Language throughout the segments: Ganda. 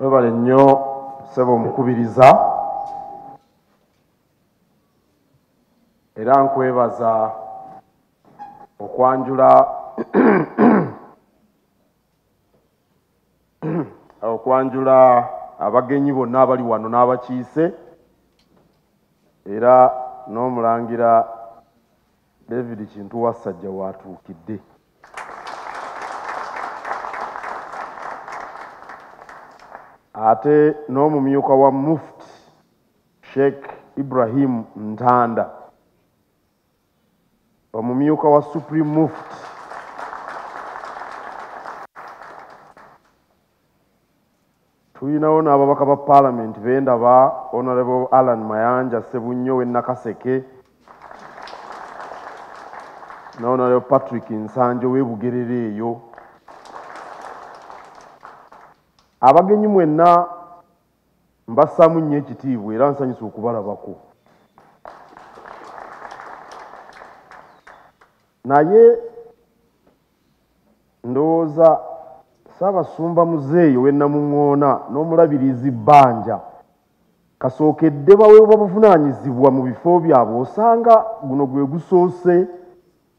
Webale nnyo ssebo omukubiriza era nkwebaza okwanjula abagenyi bonna abali wano n'abakiise era n'omulangira David Kintu Wassajja watuukidde. Ate n'omumyuka wa Mufti Sheikh Ibrahim Ntanda, omumyuka wa Supreme Mufti tulinawo n'ababaka ba Parliament bendaba Honorable Alan Mayanja Sebunnyo we Nakaseke na Honorable Patrick Nsanjo we Bugerere eyo. Abagenyi mwenna mbasaamu nnyo ekitiibwa era nsanyusa okubalabako. Naye ndowooza Ssaabasumba Muzeeyo we Namuŋŋoona n'omulabirizi Bbanja kasookedde baweebwa buvunaanyizibwa mu bifo byabwe, osanga guno gwe gusoose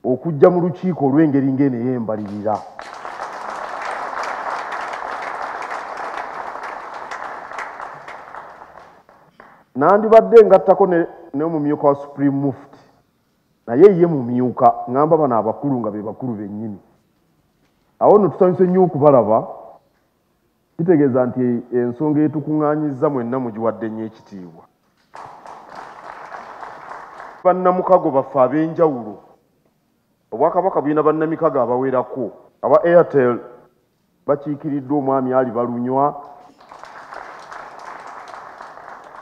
okujja mu lukiiko olw'engeri ng'eno ey'embalirira. Nandibadde ngattako n'omumyuka wa Supreme Mufti, naye ye mumyuka ngamba bano abakulu nga be bakulu bennyini. Awo nno tusanyuse nnyo okubalaba, kitegeeza nti ensonga etukuŋŋaanyizza mwenna mugiwadde nnyo ekitiibwa. Bannamukago baffe ab'enjawulo, Obwakabaka bulina bannamikago abawerako. Aba Airtel bakiikiriddwa omwami Ali Balunywa,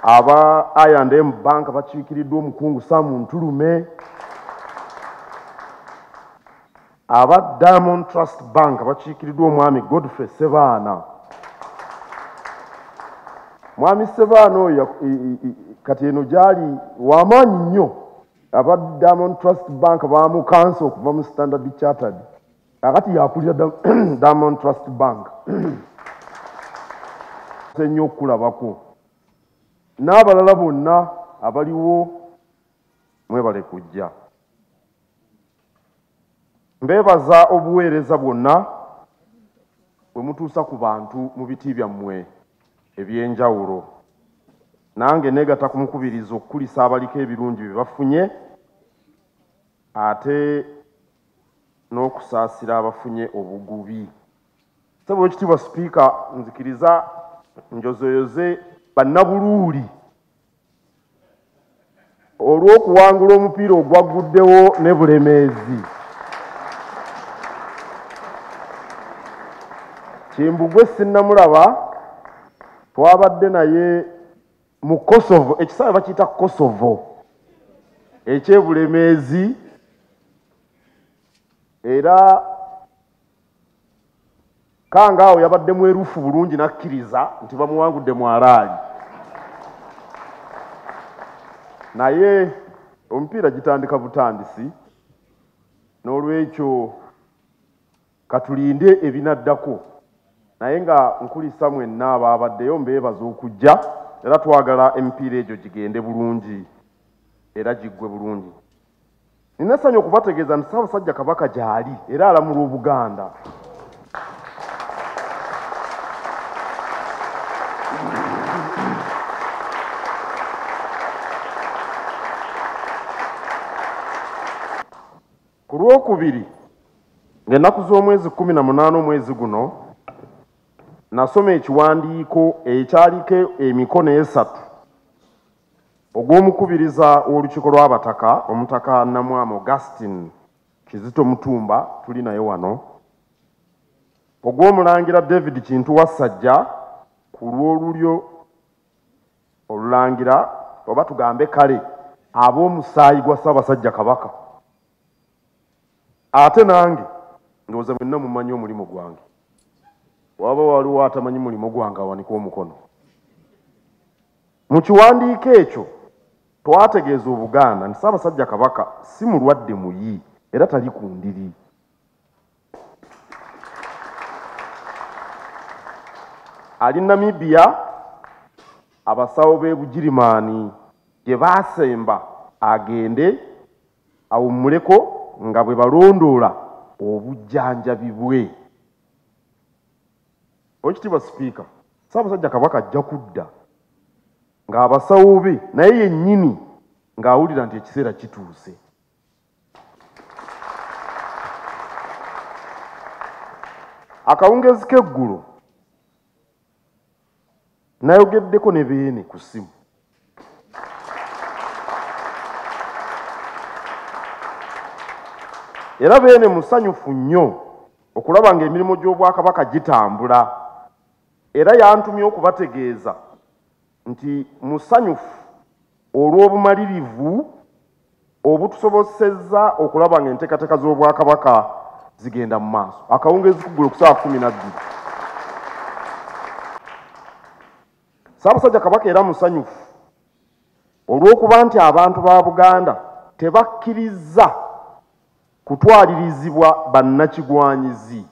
aba I&M Bank bakiikiriddwa omukungu Sam Ntulume, aba Diamond Trust Bank bakiikiriddwa omwami Godfrey Sebaana. Mwami Sebaana oyo kati eno gyali w'amaanyi nnyo. Aba Diamond Trust Bank baamukansa okuva mu Standard Chartered, kakati yakulira Diamond Trust Bank. Nnyo okulabako n'abalala bonna abaliwo mwebale kujja. Mbeebaza obuweereza bwonna bwe mutuusa ku bantu mu biti byammwe eby'enjawulo. Nange neegata kumukubiriza okukulisa abaliko ebirungi bye bafunye ate n'okusaasira abafunye obugubi. Ssebo Ekitiibwa Sipiika, nzikiriza njozoyoze bannabuluuli olw'okuwangula omupiira ogwagguddewo ne Bulemeezi. Kimbugwe sinnamulaba, twabadde naye mu Kosovo, ekisaawe bakiyita Kosovo eky'Ebulemeezi, era kanga awo yabadde mwerufu bulungi nakkiriza nti bamuwangudde mwalaali. Naye omupiira gitandika butandisi, n'olwekyo katulinde ebinaddako. Naye nga nkulisa mwenna abaabaddeyo mbeebaza okujja, era twagala emipiira egyo gigende bulungi era giggwe bulungi. Nina essanyu okubategeeza nti Ssaabasajja Kabaka gy'ali era alamula Obuganda. Ku Lwokubiri ng'ennaku z'omwezi 18 omwezi guno nasoma ekiwandiiko ekyaliko emikono 3 ogw'omukubiriza w'olukiiko lw'abataka omutaka Namwama Augustine Kizito Mutumba, tuli naye wano, ogw'omulangira David Kintu Wassajja ku lw'olulyo olulangira oba tugambe kale ab'omusaayi gwa Ssaabasajja Kabaka. Ate nange ndowooza mwenna mumanyi omulimu gwange. Waba waliwo atamanyi mulimu gwange awanika omukono. Mu kiwandiiko ekyo twategeeza Obuganda nti Ssaabasajja Kabaka si mulwadde muyi era tali ku ndiri. ali Namibia abasawo b'e Bugirimaani gye baasemba agende awummuleko nga bwe balondoola obujjanjabi bwe. Oweekitiibwa Sipiika, Ssaabasajja Kabaka ajja kudda ng'abasawo be naye yennyini ng'awulira nti ekiseera kituuse. Akawungezi k'eggulo nayogeddeko ne Beene ku ssimu. Era Beene musanyufu nnyo okulaba ng'emirimu gy'Obwakabaka gitambula, era yantumye okubategeeza nti musanyufu olw'obumalirivu obutusobosezza okulaba ng'enteekateeka z'Obwakabaka zigenda mu maaso. Akawungezi kuggulo ku ssaawa 12. Ssaabasajja Kabaka era musanyufu olw'okuba nti abantu ba Buganda tebakkiriza kutwalirizibwa bannakigwanyizi.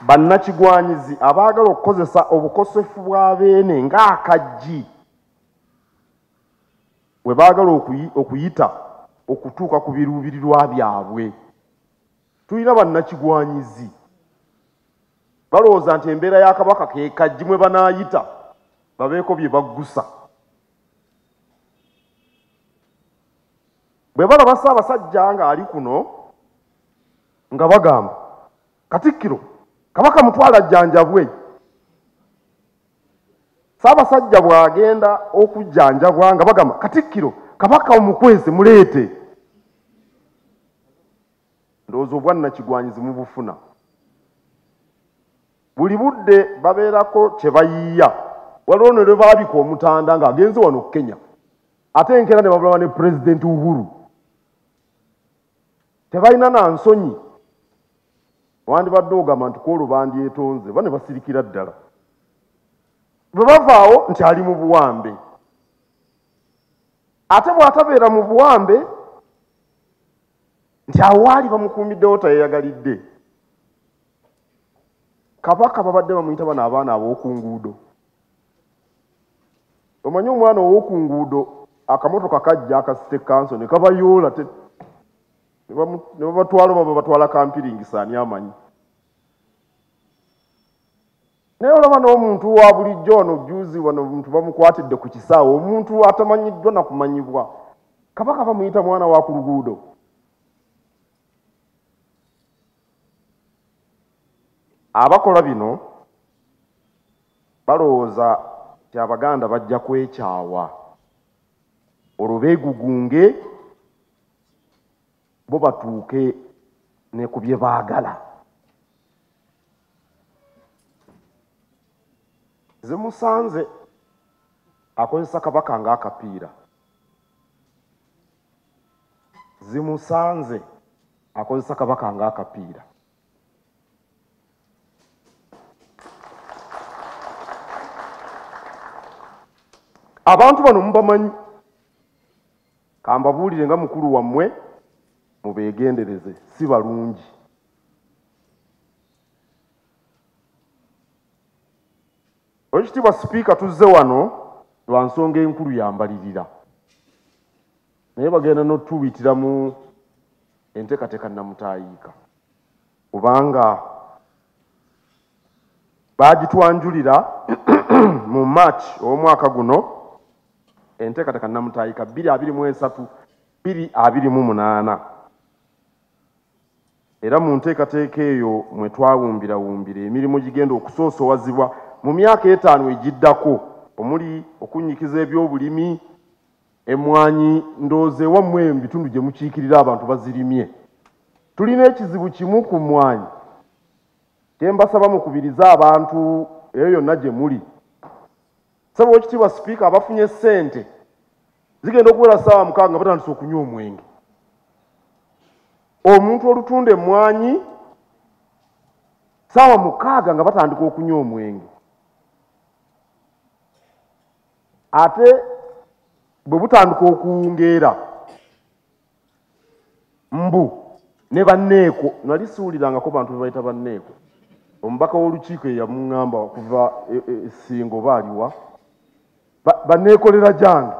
Bannakigwanyizi abaagala okukozesa obukosefu bwa Beene ng'akaggi bwe baagala okuyita okutuuka ku biruubirirwa byabwe. Tulina bannakigwanyizi balowooza nti embeera ya Kabaka ke kaggi mwe banaayita babeeko bye baggusa. Bwe balaba Ssaabasajja ng'ali kuno nga bagamba Katikkiro Kabaka mutwala ajjanjabwe. Ssaabasajja bw'agenda okujjanjabwa nga bagamba Katikkiro Kabaka omukwese muleete. Ndowooza obwannakigwanyizi mubufuna. Buli budde babeerako kye bayiiya. Waliwo ne lwe baabika Omutanda ng'agenze wano Kenya ate enkeera ne babulaba ne Pulezidenti Uhuru. Tebalina na nsonyi. Wandibadde ogamba nti kwolwo bandyetonze ba ne basirikira ddala. Bwe bavaawo nti ali mu buwambe. Ate bw'atabeera mu buwambe nti awo waali bamukuumiddewo tayeyagalidde. Kabaka babadde bamuyita bano abaana ab'oku nguudo. Omanyi omwana ow'oku nguudo akamotoka kajja akasite kanso ne kabayoola ne babatwala baba batwala kampiringisa ani amanyi. Naye olaba n'omuntu wa bulijjo wano juzi wano omuntu bamukwatidde ku kisaawe, omuntu atamanyiddwa na kumanyibwa. Kabaka bamuyita mwana wa ku luguudo. Abakola bino balowooza nti Abaganda bajja kwekyawa olwo beegugunge bo batuuke ne ku bye baagala. Zimusanze akozesa Kabaka ng'akapiira. Zimusanze akozesa Kabaka ng'akapiira. Abantu bano mubamanyi. Kambabuulire nga mukulu wammwe mubeegendereze, si balungi. Oweekitiibwa Sipiika, tuzze wano lwa nsonga enkulu yambalirira. Naye bagenda n'otubiyitira mu enteekateeka nnamutaayiika. Kubanga baagitwanjulira mu March ow'omwaka guno enteekateeka nnamutaayiika 2023-2028. Era mu nteekateeka eyo mwe twawumbirawumbira emirimu gigenda okusoosowazibwa mu myaka 5 egiddako, omuli okunnyikiza ebyobulimi, emmwanyi ndowooza ewammwe mu bitundu gye mukiikirira abantu bazirimye. Tulina ekizibu kimu ku mmwanyi kye mbasaba mukubirize abantu eyo yonna gye muli. Ssaba Oweekitiibwa Sipiika, abafunye ssente zigenda okuwera ssaawa 6 nga batandise okunywa omwenge. Omuntu olutunda emmwanyi ssaawa 6 nga batandika okunywa omwenge. Ate bwe butandika okuwungeera mbu ne banneeko nali siwulirangako bantu bebayita banneeko omubaka w'olukiiko eyamuŋŋamba kuva essingo oba aliwa banneekolera gyange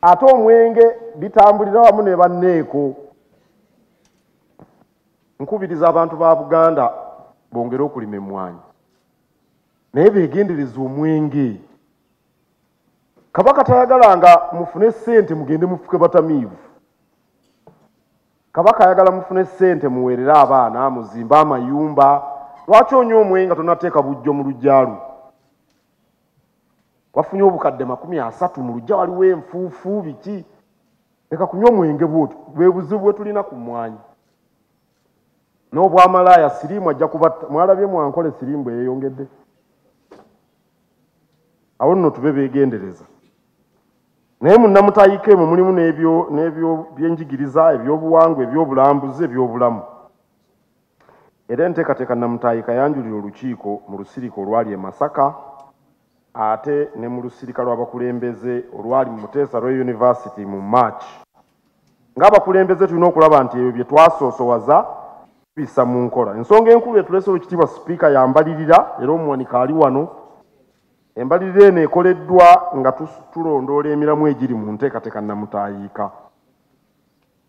ate omwenge bitambulira wamu ne banneeko nkubiriza abantu ba Buganda bongere okulima emmwanyi naye beegendereza omwenge kabaka tayagalanga mufune ssente mugende mufuke batamiivu kabaka ayagala mufune ssente muweerere abaana muzimba amayumba lwaki onywa omwenga tonateeka bujjo mu lujjaalu wafunye obukadde 30 mu lujja waliwo enfuufu biki leka kunywa omwenge bwoti bwe buzibu bwe tulina ku mmwanyi n'obwamalaaya siriimu ajja kubatta mwalabye mwankole siriimu bwe yeeyongedde awo nno tube beegendereza naye munnamutayiika emwo mulimu n'ebyo byenjigiriza ebyobuwangwa ebyobulambuzi ebyobulamu era enteekateeka nnamutayiika yanjulira olukiiko mu lusirika olwali e Masaka ate ne mu lusirika lw'abakulembeze olwali mu Muteesa Royal University mu March ng'abakulembeze tulina okulaba nti ebyo bye twasoosowaza tubissa mu nkola ensonga enkulu etulese Oweekitiibwa Sipiika yambalirira era omuwanika ali wano embalirira eno ekoleddwa nga tulondoola emiramu egiri mu nteekateeka nnamutayiika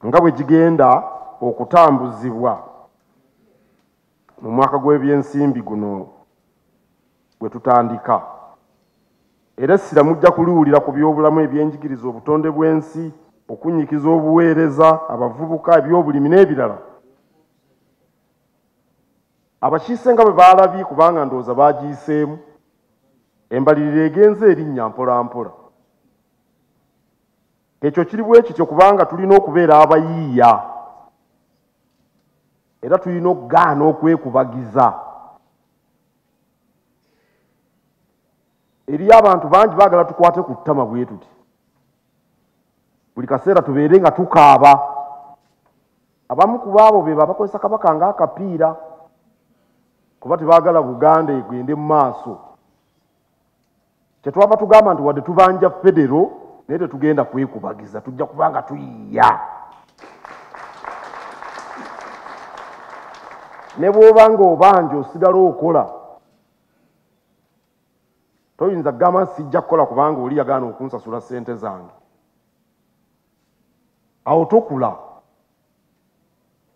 nga bwe gigenda okutambuzibwa mu mwaka gw'ebyensimbi guno bwe tutandika era essira mujja kuliwulira ku byobulamu ebyenjigiriza obutonde bw'ensi okunnyikiza obuweereza abavubuka ebyobulimi n'ebirala abakiise nga bwe baalabye kubanga ndowooza baagiyiseemu embalirira egenze erinnya mpola mpola ekyo kiri bwe kityo kubanga tulina okubeera abayiiya era tulina okugaana okwekubagiza eriyo abantu bangi baagala tukwate ku ttama bwe tuti buli kaseera tubeere nga tukaaba abamu ku baabo be babakozesa kabaka ng'akapiira kuba tebaagala Buganda egende mu maaso kyetwava tugamba nti wadde tubanja federo naye tetugenda kwekubagiza tujja kubanga tuyiiya ne bw'oba ng'obanja osigala okola toyinza kugamba nti sijja kukola kubanga oli yagaana okunsasula ssente zange awo tokula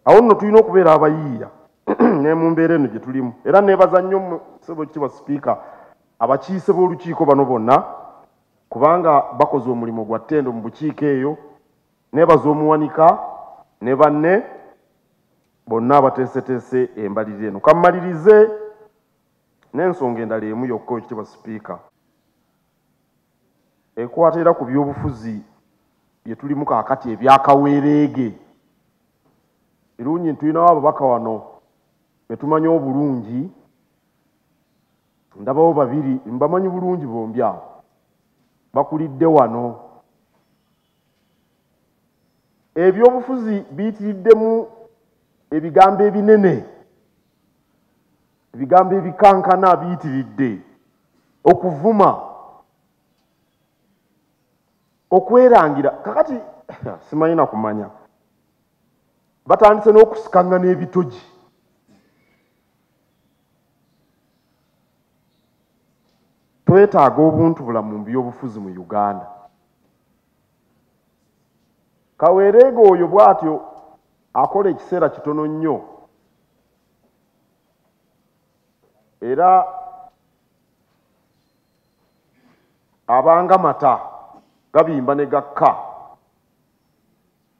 awo nno tulina okubeera abayiiya ne mu mbeera eno gye tulimu era neebaza nnyo Oweekitiibwa Sipiika abakiise b'olukiiko bano bonna kubanga bakoze omulimu gwa ttendo mu bukiiko eyo neebaza omuwanika ne banne bonna abateeseteese embalirira eno kammalirize n'ensonga endala emu yokka Oweekitiibwa Sipiika ekwata era ku byobufuzi bye tulimu kaakati ebyakaweereege birungi ntulinawo ababaka wano betumanyi obulungi ndabawo babiri mbamanyi bulungi bombi awo bakulidde wano ebyobufuzi biyitiriddemu ebigambo ebinene ebigambo ebikankana biyitiridde okuvuma okwerangira kakati simanyi na kumanya batandise n'okusikangana ebitogi twetaaga obuntu bulamu mu byobufuzi mu Uganda Kaweereege oyo bw'atyo akola ekiseera kitono nnyo era abanga mata gabimba ne gakka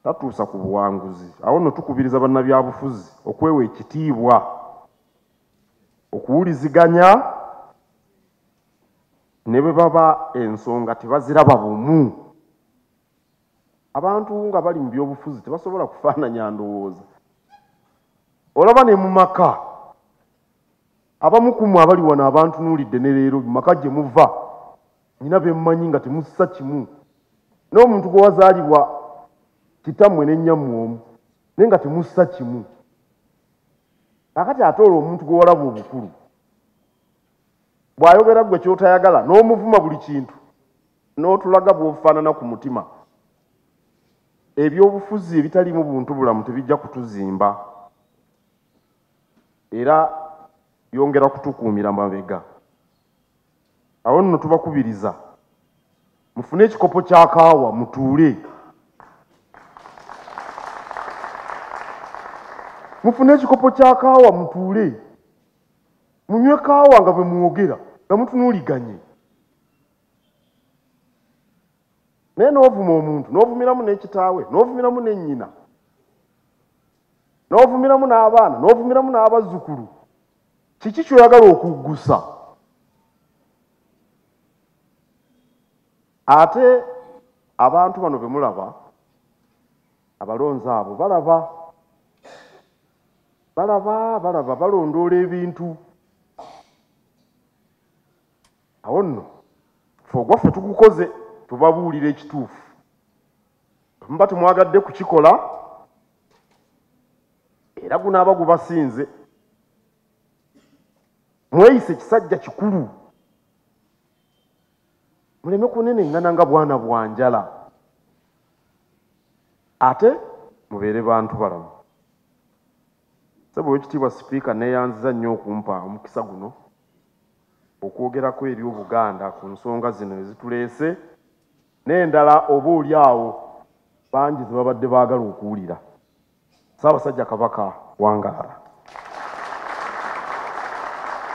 tatuusa ku buwanguzi awo nno tukubiriza bannabyabufuzi okwewa ekitiibwa okuwuliziganya ne bwe baba ensonga tebaziraba bumu abantu nga bali mu byobufuzi tebasobola kufaananya ndowooza olaba ne mu maka abamu ku mmwe abali wano abantunuulidde ne leero mu maka gye muva nnyina be mmanyi nga temussa kimu n'omuntu gwe wazaalibwa kitammwe ne nnyammwe omu naye nga temussa kimu kakati ate olwo omuntu gwe walaba obukulu bw'ayogera gwe ky'otayagala n'omuvuma buli kintu n'otulaga bw'ofaanana ku mutima ebyobufuzi ebitalimu buntu bulamu tebijja kutuzimba era yongera kutukuumira mabega. Awo nno tubakubiriza mufune ekikopo kya kaawa mutuule, mufune ekikopo kya kaawa mutuule, munywe kaawa nga bwe mwogera nga mutunuuliganye. Naye n'ovuma omuntu n'ovumiramu n'ekitaawe n'ovumiramu n'ennyina n'ovumiramu n'abaana n'ovumiramu n'abazzukulu, kiki ky'oyagala okuggusa? Ate abantu bano be mulaba abalonzi abo balaba balondoola ebintu. Awo nno fe ogwaffe tugukoze tubabuulira ekituufu, muba temwagadde kukikola era gunaaba gubasinze. Mweyise kisajja kikulu, muleme kunenengana nga bwana bwa njala, ate mubeere bantu balamu. Ssebo Oweekitiibwa Sipiika neeyanziza nnyo okumpa omukisa guno okwogerako eri Obuganda ku nsonga zino ezituleese n'endala oba oli awo bangi ze babadde baagala okuwulira. Ssaabasajja Kabaka wangaala.